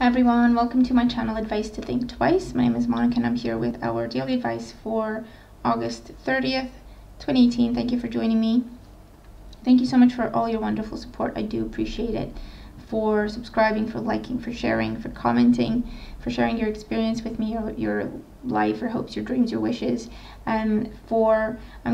Everyone, welcome to my channel Advice to Think Twice. My name is Monica and I'm here with our daily advice for August 30th, 2018. Thank you for joining me. Thank you so much for all your wonderful support. I do appreciate it. For subscribing, for liking, for sharing, for commenting, for sharing your experience with me, your life, your hopes, your dreams, your wishes. I'm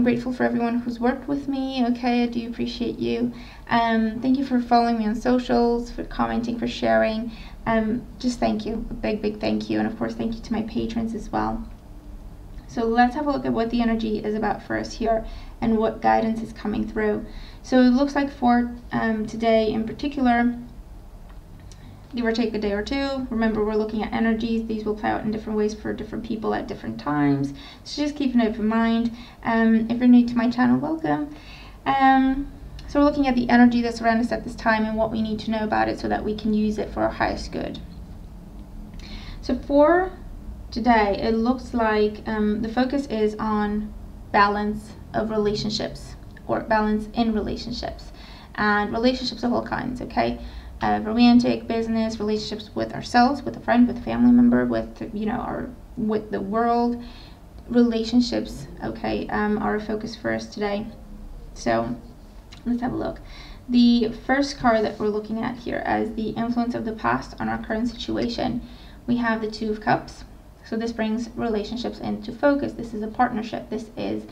grateful for everyone who's worked with me. Okay, I do appreciate you. Thank you for following me on socials, for commenting, for sharing. Just thank you, a big thank you, and of course thank you to my patrons as well. So let's have a look at what the energy is about for us here and what guidance is coming through. So it looks like for today in particular, give or take a day or two. Remember, we're looking at energies. These will play out in different ways for different people at different times. So just keep an open mind. If you're new to my channel, welcome. So we're looking at the energy that's around us at this time and what we need to know about it so that we can use it for our highest good. So for today, it looks like the focus is on balance of relationships, or balance in relationships, and relationships of all kinds, okay? Romantic, business, relationships with ourselves, with a friend, with a family member, with with the world. Relationships, okay, are a focus for us today. So let's have a look. The first card that we're looking at here as the influence of the past on our current situation, we have the Two of Cups. So this brings relationships into focus. This is a partnership. This is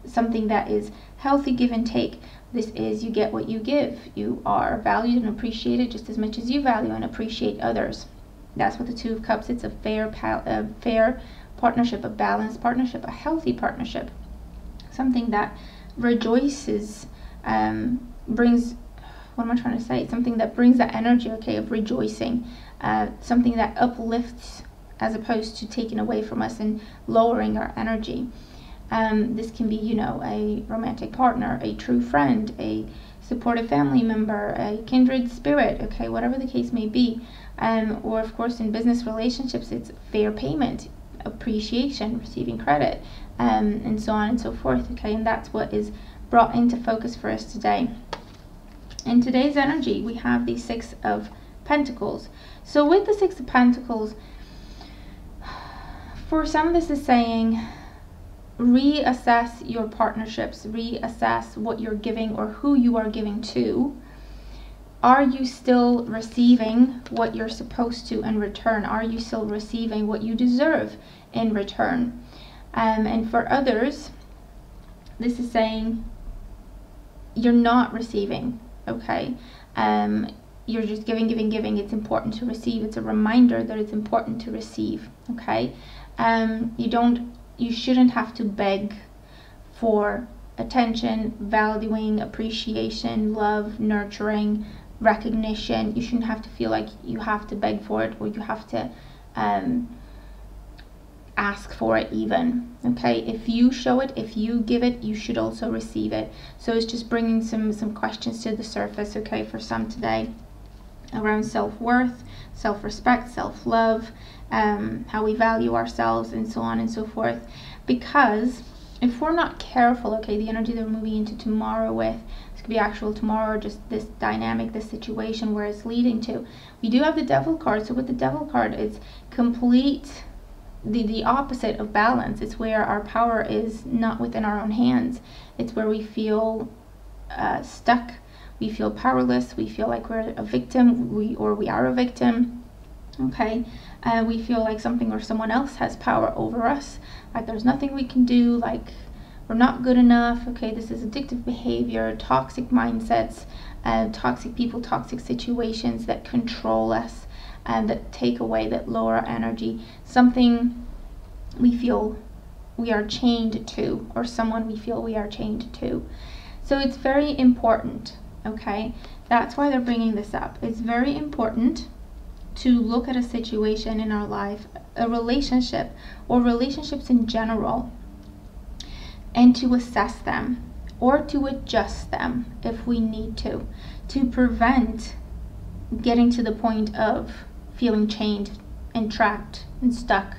something that is healthy, give and take. This is you get what you give. You are valued and appreciated just as much as you value and appreciate others. That's what the Two of Cups. It's a fair partnership, a balanced partnership, a healthy partnership. Something that rejoices, brings, what am I trying to say? Something that brings that energy, okay, of rejoicing. Something that uplifts as opposed to taking away from us and lowering our energy. This can be, a romantic partner, a true friend, a supportive family member, a kindred spirit, okay, whatever the case may be. Or of course in business relationships, it's fair payment, appreciation, receiving credit, and so on and so forth, okay, and that's what is brought into focus for us today. In today's energy, we have the Six of Pentacles. So with the Six of Pentacles, for some this is saying reassess your partnerships, reassess what you're giving or who you are giving to. Are you still receiving what you're supposed to in return? Are you still receiving what you deserve in return? And for others, this is saying you're not receiving, okay? You're just giving. It's important to receive. It's a reminder that it's important to receive, okay? You shouldn't have to beg for attention, valuing, appreciation, love, nurturing, recognition. You shouldn't have to feel like you have to beg for it or you have to ask for it even, okay? If you show it, if you give it, you should also receive it. So it's just bringing some questions to the surface, okay, for some today around self-worth, self-respect, self-love, how we value ourselves, and so on and so forth. Because if we're not careful, okay, the energy that we're moving into tomorrow with, this could be actual tomorrow, or just this dynamic, this situation where it's leading to. We do have the Devil card. So with the Devil card, it's complete, the opposite of balance. It's where our power is not within our own hands. It's where we feel stuck. We feel powerless. We feel like we're a victim. We are a victim. Okay, we feel like something or someone else has power over us. Like there's nothing we can do. Like we're not good enough. Okay, this is addictive behavior, toxic mindsets, toxic people, toxic situations that control us and that take away, that lower our energy. Something we feel we are chained to, or someone we feel we are chained to. So it's very important, okay? That's why they're bringing this up. It's very important to look at a situation in our life, a relationship, or relationships in general, and to assess them, or to adjust them if we need to prevent getting to the point of feeling chained and trapped and stuck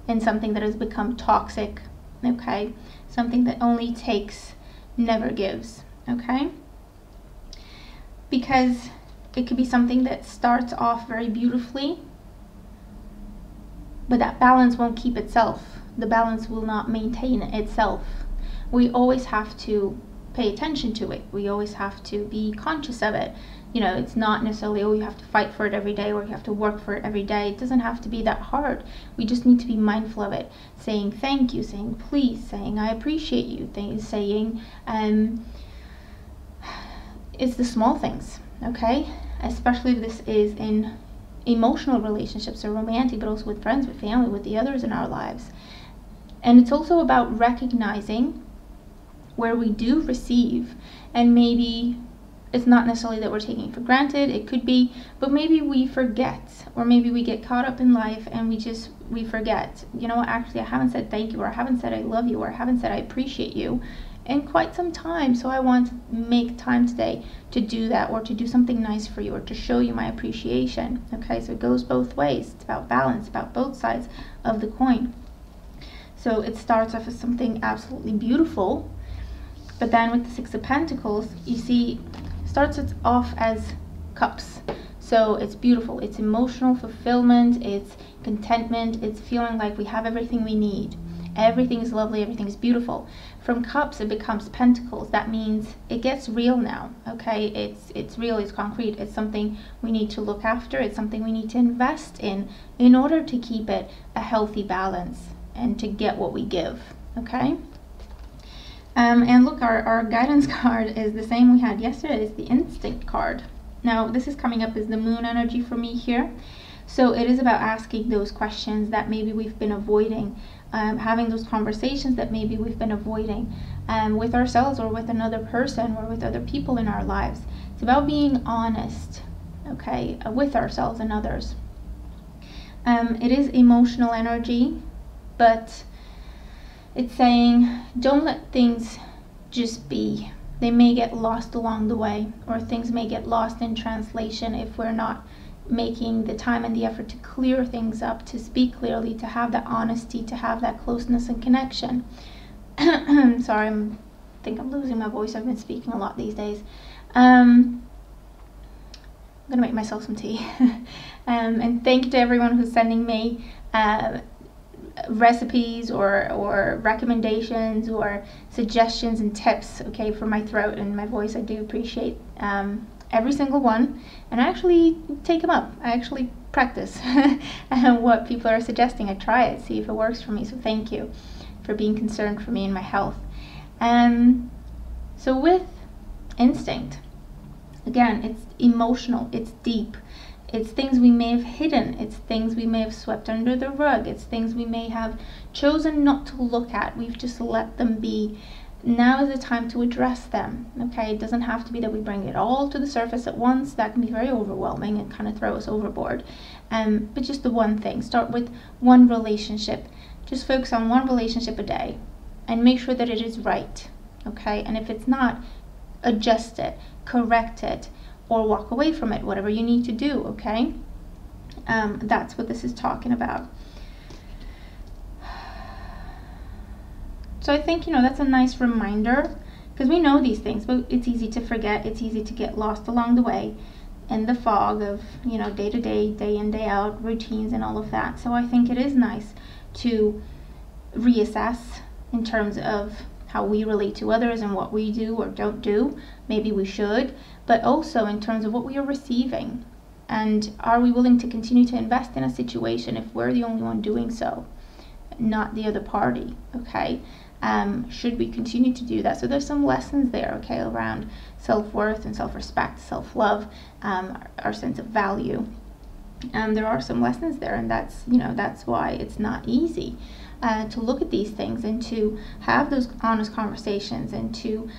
in something that has become toxic, okay? Something that only takes, never gives, okay? Because it could be something that starts off very beautifully, but that balance won't keep itself. The balance will not maintain itself. We always have to pay attention to it. We always have to be conscious of it. You know, it's not necessarily, oh, you have to fight for it every day or you have to work for it every day. It doesn't have to be that hard. We just need to be mindful of it. Saying thank you, saying please, saying I appreciate you, saying it's the small things, okay? Especially if this is in emotional relationships or romantic, but also with friends, with family, with the others in our lives. And it's also about recognizing where we do receive, and maybe it's not necessarily that we're taking it for granted, it could be, but maybe we forget, or maybe we get caught up in life and we forget, you know, actually I haven't said thank you, or I haven't said I love you, or I haven't said I appreciate you in quite some time, so I want to make time today to do that, or to do something nice for you, or to show you my appreciation. Okay, so it goes both ways. It's about balance, about both sides of the coin. So it starts off as something absolutely beautiful, but then with the Six of Pentacles, you see, starts it off as cups. So it's beautiful, it's emotional fulfillment, it's contentment, it's feeling like we have everything we need. Everything is lovely, everything is beautiful. From cups, it becomes pentacles. That means it gets real now, okay? It's real, it's concrete, it's something we need to look after, it's something we need to invest in order to keep it a healthy balance and to get what we give, okay? And look, our guidance card is the same we had yesterday. It's the Instinct card. Now, this is coming up as the Moon energy for me here. So it is about asking those questions that maybe we've been avoiding, having those conversations that maybe we've been avoiding with ourselves or with another person or with other people in our lives. It's about being honest, okay, with ourselves and others. It is emotional energy, but it's saying don't let things just be. They may get lost along the way, or things may get lost in translation if we're not making the time and the effort to clear things up, to speak clearly, to have that honesty, to have that closeness and connection. Sorry, I think I'm losing my voice. I've been speaking a lot these days. I'm gonna make myself some tea. And thank you to everyone who's sending me recipes or recommendations or suggestions and tips, okay, for my throat and my voice. I do appreciate every single one, and I actually take them up. I actually practice what people are suggesting. I try it, see if it works for me. So thank you for being concerned for me and my health. So with Instinct, again, it's emotional, it's deep. It's things we may have hidden. It's things we may have swept under the rug. It's things we may have chosen not to look at. We've just let them be. Now is the time to address them, okay? It doesn't have to be that we bring it all to the surface at once. That can be very overwhelming and kind of throw us overboard. But just the one thing. Start with one relationship. Just focus on one relationship a day and make sure that it is right, okay? And if it's not, adjust it, correct it, or walk away from it, whatever you need to do, okay? That's what this is talking about. So I think, you know, that's a nice reminder, because we know these things, but it's easy to forget. It's easy to get lost along the way in the fog of, you know, day to day, day in, day out, routines and all of that. So I think it is nice to reassess in terms of how we relate to others and what we do or don't do. Maybe we should, but also in terms of what we are receiving. And are we willing to continue to invest in a situation if we're the only one doing so, not the other party, okay? Should we continue to do that? So there's some lessons there, okay, around self-worth and self-respect, self-love, our sense of value. There are some lessons there, and that's, you know, that's why it's not easy to look at these things and to have those honest conversations and to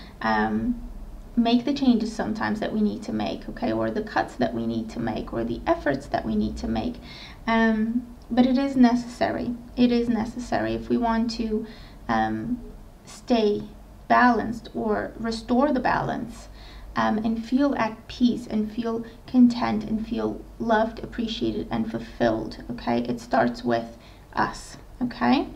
make the changes sometimes that we need to make, okay, or the cuts that we need to make, or the efforts that we need to make. But it is necessary. It is necessary if we want to stay balanced or restore the balance and feel at peace and feel content and feel loved, appreciated, and fulfilled, okay? It starts with us, okay?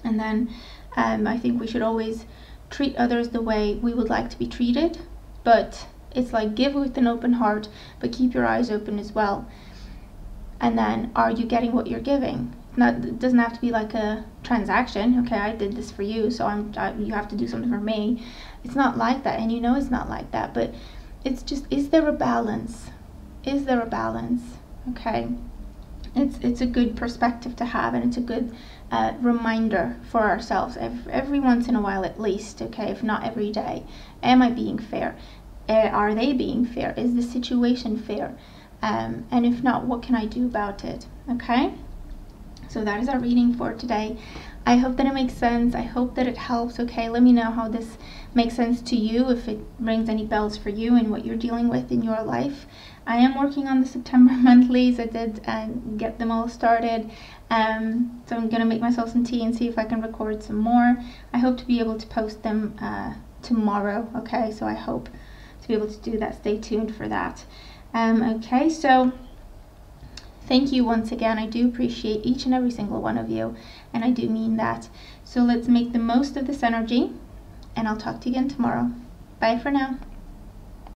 And then I think we should always treat others the way we would like to be treated, but It's like give with an open heart, but keep your eyes open as well. And then, are you getting what you're giving? It doesn't have to be like a transaction. Okay, I did this for you, so you have to do something for me. It's not like that, and you know it's not like that. But it's just, is there a balance? Is there a balance? Okay, it's a good perspective to have, and it's a good reminder for ourselves every once in a while at least. Okay, if not every day. Am I being fair? Are they being fair? Is the situation fair? And if not, what can I do about it? Okay, so that is our reading for today. I hope that it makes sense. I hope that it helps. Okay, let me know how this makes sense to you, if it rings any bells for you and what you're dealing with in your life. I am working on the September monthlies. I did get them all started. So I'm going to make myself some tea and see if I can record some more. I hope to be able to post them tomorrow. Okay, so I hope to be able to do that. Stay tuned for that. Okay, so thank you once again. I do appreciate each and every single one of you, and I do mean that. So let's make the most of this energy, and I'll talk to you again tomorrow. Bye for now.